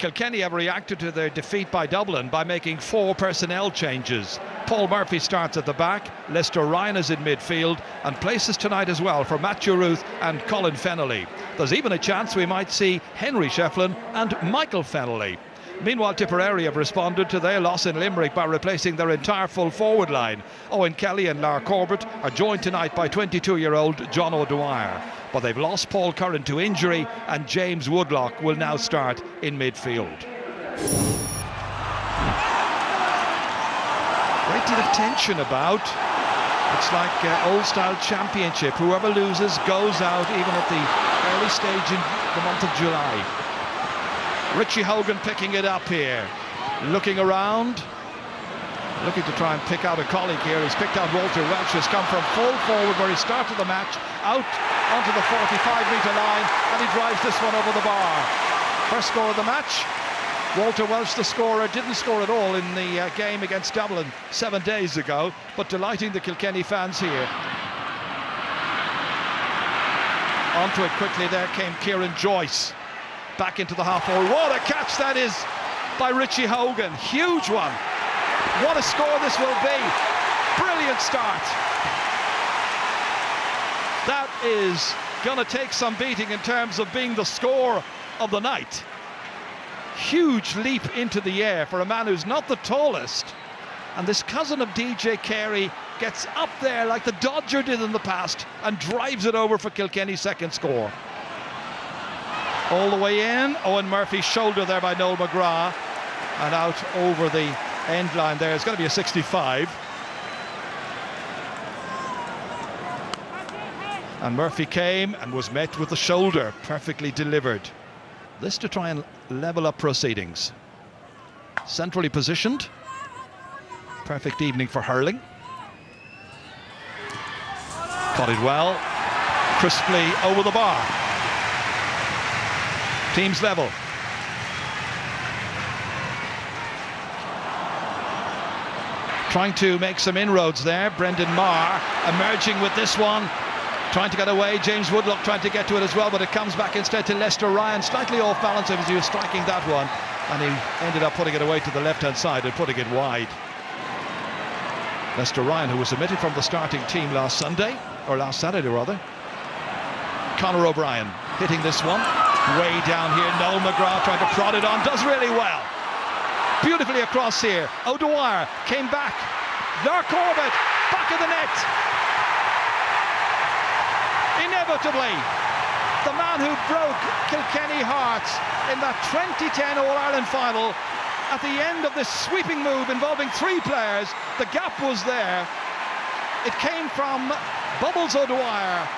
Kilkenny have reacted to their defeat by Dublin by making 4 personnel changes. Paul Murphy starts at the back, Lester Ryan is in midfield, and places tonight as well for Matthew Ruth and Colin Fennelly. There's even a chance we might see Henry Shefflin and Michael Fennelly. Meanwhile, Tipperary have responded to their loss in Limerick by replacing their entire full forward line. Owen Kelly and Lar Corbett are joined tonight by 22-year-old John O'Dwyer. But they've lost Paul Curran to injury, and James Woodlock will now start in midfield. Great deal of tension about. It's like old-style championship. Whoever loses goes out, even at the early stage in the month of July. Richie Hogan picking it up here, looking around, looking to try and pick out a colleague here. He's picked out Walter Welch, who's come from full forward where he started the match, out onto the 45-metre line, and he drives this one over the bar. First score of the match. Walter Welch, the scorer, didn't score at all in the game against Dublin 7 days ago, but delighting the Kilkenny fans here. Onto it quickly there came Kieran Joyce. Back into the half forward. What a catch that is by Richie Hogan. Huge one. What a score this will be. Brilliant start. That is going to take some beating in terms of being the score of the night. Huge leap into the air for a man who's not the tallest. And this cousin of DJ Carey gets up there like the Dodger did in the past and drives it over for Kilkenny's second score. All the way in, Owen Murphy's shoulder there by Noel McGrath, and out over the end line there. It's going to be a 65. And Murphy came and was met with the shoulder, perfectly delivered. This to try and level up proceedings. Centrally positioned. Perfect evening for hurling. Caught it well, crisply over the bar. Teams level. Trying to make some inroads there. Brendan Marr emerging with this one. Trying to get away. James Woodlock trying to get to it as well, but it comes back instead to Lester Ryan. Slightly off balance as he was striking that one. And he ended up putting it away to the left-hand side and putting it wide. Lester Ryan, who was omitted from the starting team last Saturday rather. Conor O'Brien hitting this one. Way down here, Noel McGrath trying to prod it on, does really well. Beautifully across here. O'Dwyer came back. Lar Corbett, back of the net. Inevitably, the man who broke Kilkenny hearts in that 2010 All-Ireland final, at the end of this sweeping move involving 3 players, the gap was there. It came from Bubbles O'Dwyer,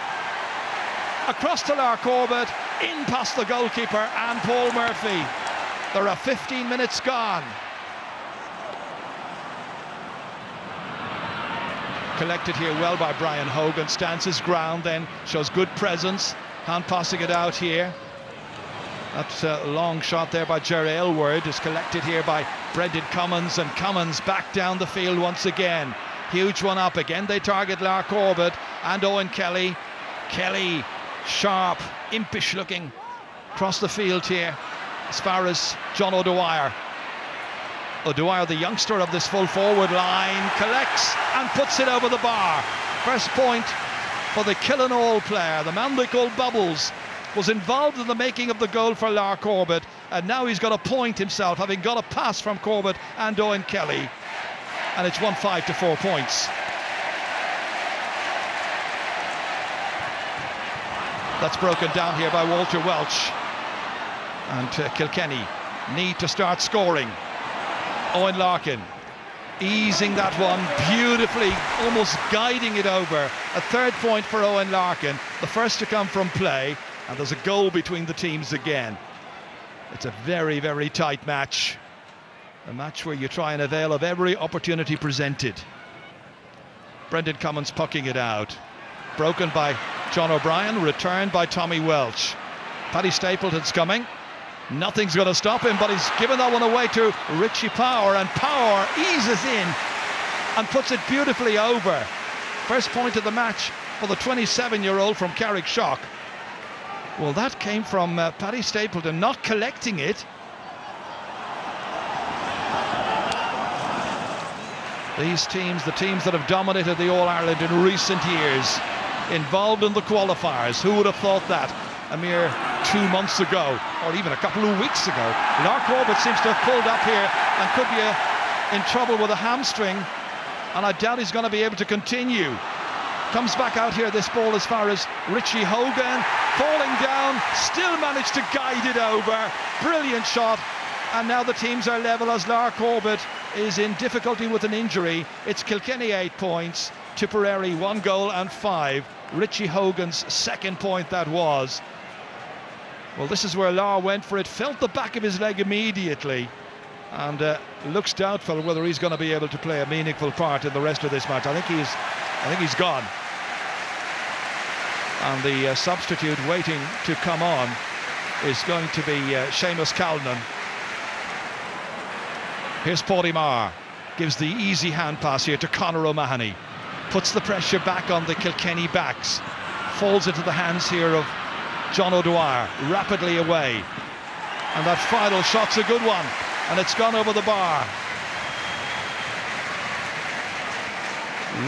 across to Lar Corbett, in past the goalkeeper and Paul Murphy. There are 15 minutes gone. Collected here well by Brian Hogan, stands his ground then, shows good presence, hand passing it out here. That's a long shot there by Jerry Aylward, is collected here by Brendan Cummins, and Cummins back down the field once again. Huge one up again, they target Lar Corbett and Owen Kelly. Kelly, sharp, impish looking, across the field here as far as John O'Dwyer. O'Dwyer, the youngster of this full forward line, collects and puts it over the bar. First point for the Kilkenny player. The man they call Bubbles was involved in the making of the goal for Lar Corbett, and now he's got a point himself, having got a pass from Corbett and Owen Kelly, and it's 1-5 to 4 points. That's broken down here by Walter Welch, and Kilkenny need to start scoring. Owen Larkin easing that one beautifully, almost guiding it over. A 3rd point for Owen Larkin, the first to come from play, and there's a goal between the teams again. It's a very, very tight match. A match where you try and avail of every opportunity presented. Brendan Cummins pucking it out. Broken by John O'Brien, returned by Tommy Welch. Paddy Stapleton's coming. Nothing's going to stop him, but he's given that one away to Richie Power, and Power eases in and puts it beautifully over. First point of the match for the 27-year-old from Carrickshock. Well, that came from Paddy Stapleton not collecting it, These teams, the teams that have dominated the All-Ireland in recent years, involved in the qualifiers. Who would have thought that a mere 2 months ago, or even a couple of weeks ago? Lark Corbett seems to have pulled up here and could be in trouble with a hamstring, and I doubt he's going to be able to continue. Comes back out here, this ball, as far as Richie Hogan, falling down, still managed to guide it over. Brilliant shot. And now the teams are level as Lark Corbett is in difficulty with an injury. It's Kilkenny 8 points, Tipperary 1 goal and 5. Richie Hogan's second point that was. Well, this is where Lar went for it, felt the back of his leg immediately, and looks doubtful whether he's going to be able to play a meaningful part in the rest of this match. I think he's gone. And the substitute waiting to come on is going to be Seamus Callanan. Here's Paddy Maher, gives the easy hand pass here to Conor O'Mahony. Puts the pressure back on the Kilkenny backs. Falls into the hands here of John O'Dwyer, rapidly away. And that final shot's a good one, and it's gone over the bar.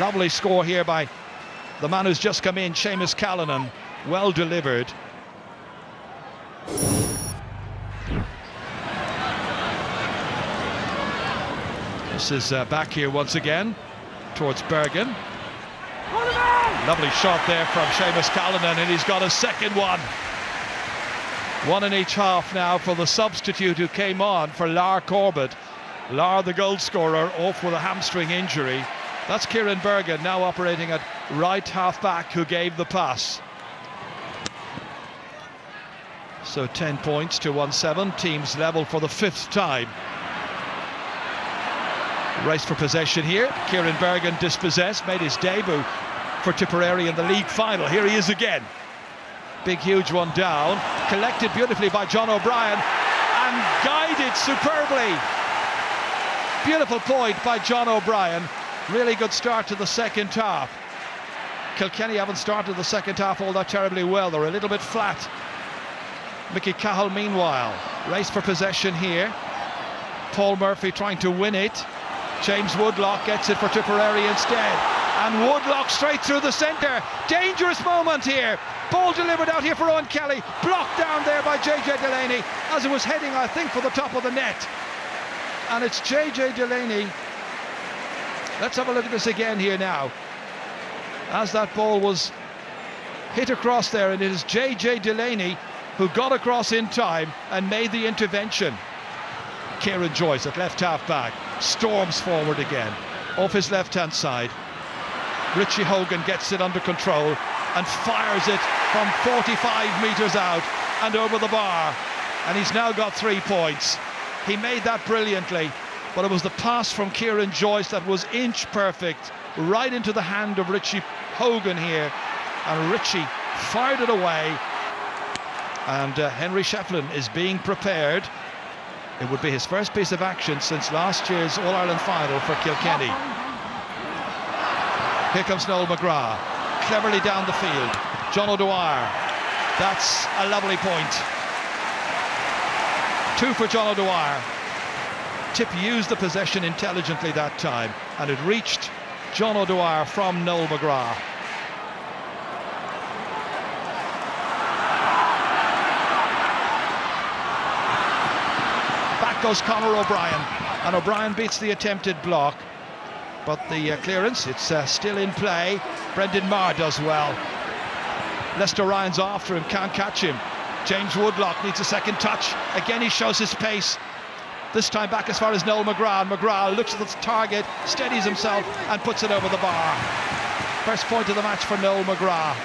Lovely score here by the man who's just come in, Seamus Callanan. Well delivered. This is back here once again towards Bergen. Lovely shot there from Seamus Callanan, and he's got a second one. One in each half now for the substitute who came on for Lar Corbett. Lar, the goal scorer, off with a hamstring injury. That's Kieran Bergen, now operating at right half back, who gave the pass. So 10 points to 1-7, teams level for the 5th time. Race for possession here. Kieran Bergen dispossessed, made his debut for Tipperary in the league final. Here he is again. Big, huge one down. Collected beautifully by John O'Brien and guided superbly. Beautiful point by John O'Brien. Really good start to the second half. Kilkenny haven't started the second half all that terribly well. They're a little bit flat. Mickey Cahill, meanwhile, race for possession here. Paul Murphy trying to win it. James Woodlock gets it for Tipperary instead. And Woodlock straight through the centre. Dangerous moment here. Ball delivered out here for Owen Kelly. Blocked down there by JJ Delaney as it was heading, I think, for the top of the net. And it's JJ Delaney. Let's have a look at this again here now. As that ball was hit across there, and it is JJ Delaney who got across in time and made the intervention. Kieran Joyce at left half back storms forward again off his left hand side. Richie Hogan gets it under control and fires it from 45 metres out and over the bar, and he's now got 3 points. He made that brilliantly, but it was the pass from Kieran Joyce that was inch perfect, right into the hand of Richie Hogan here, and Richie fired it away. And Henry Shefflin is being prepared. It would be his first piece of action since last year's All-Ireland final for Kilkenny. Here comes Noel McGrath, cleverly down the field. John O'Dwyer, that's a lovely point. 2 for John O'Dwyer. Tip used the possession intelligently that time, and it reached John O'Dwyer from Noel McGrath. Back goes Conor O'Brien, and O'Brien beats the attempted block, but the clearance, it's still in play. Brendan Marr does well. Lester Ryan's after him, can't catch him. James Woodlock needs a second touch. Again, he shows his pace. This time back as far as Noel McGrath. McGrath looks at the target, steadies himself and puts it over the bar. First point of the match for Noel McGrath.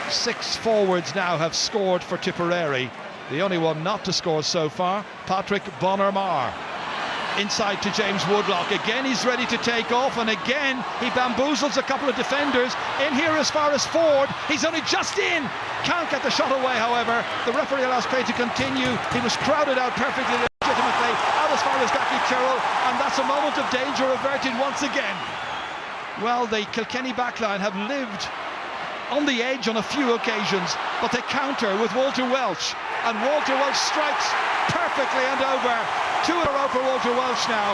6 forwards now have scored for Tipperary. The only one not to score so far, Patrick Bonner-Marr. Inside to James Woodlock. Again, he's ready to take off, and again he bamboozles a couple of defenders. In here as far as Ford. He's only just in. Can't get the shot away, however. The referee allows play to continue. He was crowded out perfectly legitimately. Out as far as Jackie Tyrrell, and that's a moment of danger averted once again. Well, the Kilkenny backline have lived on the edge on a few occasions, but they counter with Walter Welsh, and Walter Welsh strikes perfectly and over. 2 in a row for Walter Welsh now.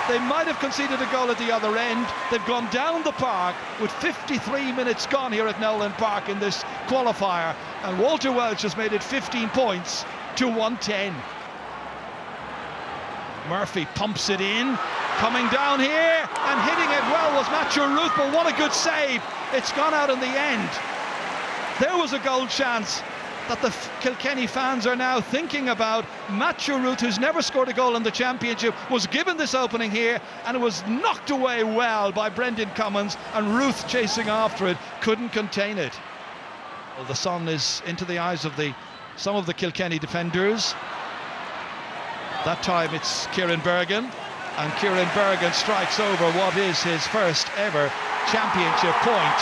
They might have conceded a goal at the other end. They've gone down the park with 53 minutes gone here at Nolan Park in this qualifier, and Walter Welch has made it 15 points to 110. Murphy pumps it in, coming down here and hitting it well was Matthew Ruth, but what a good save. It's gone out in the end. There was a goal chance that the Kilkenny fans are now thinking about. Matthew Ruth, who's never scored a goal in the championship, was given this opening here, and it was knocked away well by Brendan Cummins, and Ruth chasing after it couldn't contain it. Well, the sun is into the eyes of some of the Kilkenny defenders. That time it's Kieran Bergen, and Kieran Bergen strikes over what is his first ever championship point.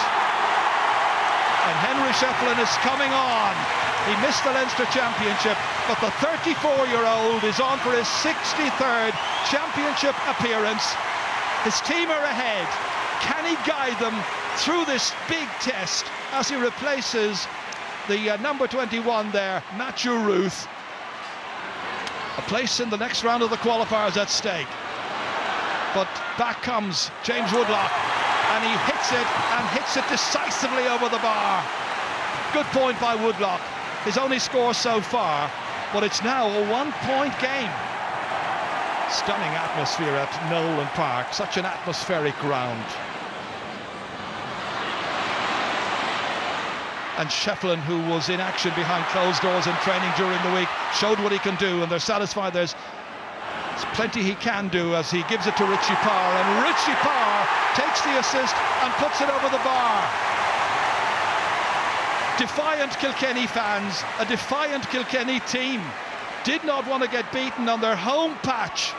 And Henry Shefflin is coming on. He missed the Leinster Championship, but the 34-year-old is on for his 63rd championship appearance. His team are ahead. Can he guide them through this big test as he replaces the number 21 there, Matthew Ruth? A place in the next round of the qualifiers at stake. But back comes James Woodlock, and he hits it decisively over the bar. Good point by Woodlock. His only score so far, but it's now a one-point game. Stunning atmosphere at Nolan Park, such an atmospheric ground. And Shefflin, who was in action behind closed doors in training during the week, showed what he can do, and they're satisfied there's plenty he can do as he gives it to Richie Parr, and Richie Parr takes the assist and puts it over the bar. Defiant Kilkenny fans, a defiant Kilkenny team, did not want to get beaten on their home patch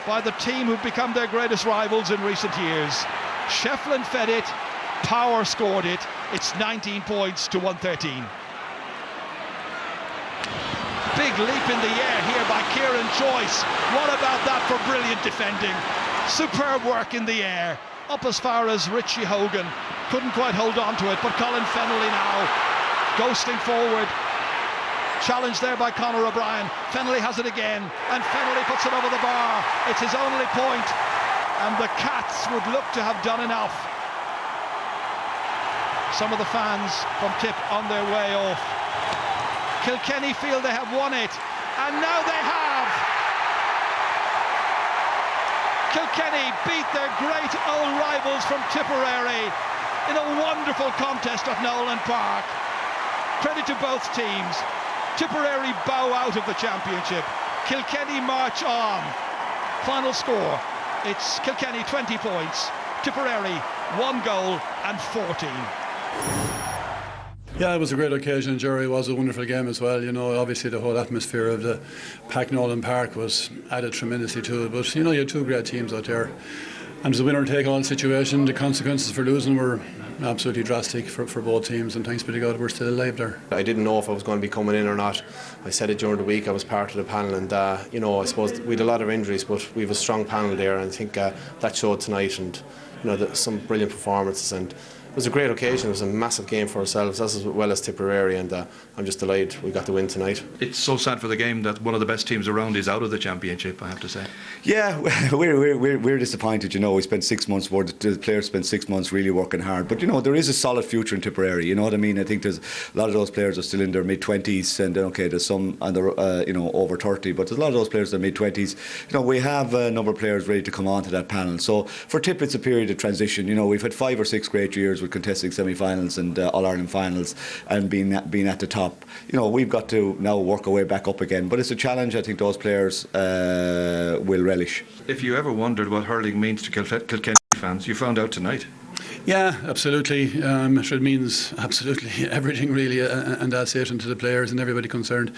by the team who've become their greatest rivals in recent years. Shefflin fed it, Power scored it. It's 19 points to 113. Big leap in the air here by Kieran Joyce. What about that for brilliant defending? Superb work in the air, up as far as Richie Hogan. Couldn't quite hold on to it, but Colin Fennelly now ghosting forward. Challenge there by Conor O'Brien. Fennelly has it again, and Fennelly puts it over the bar. It's his only point, and the Cats would look to have done enough. Some of the fans from Tip on their way off. Kilkenny feel they have won it, and now they have. Kilkenny beat their great old rivals from Tipperary in a wonderful contest at Nolan Park. Credit to both teams. Tipperary bow out of the championship. Kilkenny march on. Final score, it's Kilkenny 20 points, Tipperary 1 goal and 14. Yeah, it was a great occasion, Jerry. It was a wonderful game as well. You know, obviously the whole atmosphere of the packed Nolan Park was added tremendously to it. But, you know, you had two great teams out there. And it was a winner-take-all situation. The consequences for losing were absolutely drastic for both teams. And thanks be to God, we're still alive there. I didn't know if I was going to be coming in or not. I said it during the week. I was part of the panel. And, you know, I suppose we had a lot of injuries, but we have a strong panel there. And I think that showed tonight. And, you know, some brilliant performances. And it was a great occasion. It was a massive game for ourselves, as well as Tipperary, and I'm just delighted we got the win tonight. It's so sad for the game that one of the best teams around is out of the championship, I have to say. Yeah, we're disappointed. You know, we spent 6 months, the players spent 6 months really working hard. But, you know, there is a solid future in Tipperary. You know what I mean? I think there's a lot of those players are still in their mid-20s, and okay, there's some and they're you know, over 30. But there's a lot of those players in their mid-20s. You know, we have a number of players ready to come onto that panel. So for Tip, it's a period of transition. You know, we've had 5 or 6 great years with contesting semi-finals and All-Ireland finals and being at the top. You know, we've got to now work our way back up again, but it's a challenge I think those players will relish. If you ever wondered what hurling means to Kilkenny fans, you found out tonight. Yeah, absolutely. It means absolutely everything really, and that's it, and to the players and everybody concerned.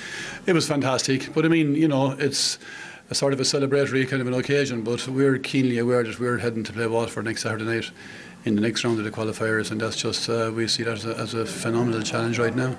It was fantastic, but I mean, you know, it's a sort of a celebratory kind of an occasion, but we're keenly aware that we're heading to play Waterford next Saturday night in the next round of the qualifiers, and that's just we see that as a phenomenal challenge right now.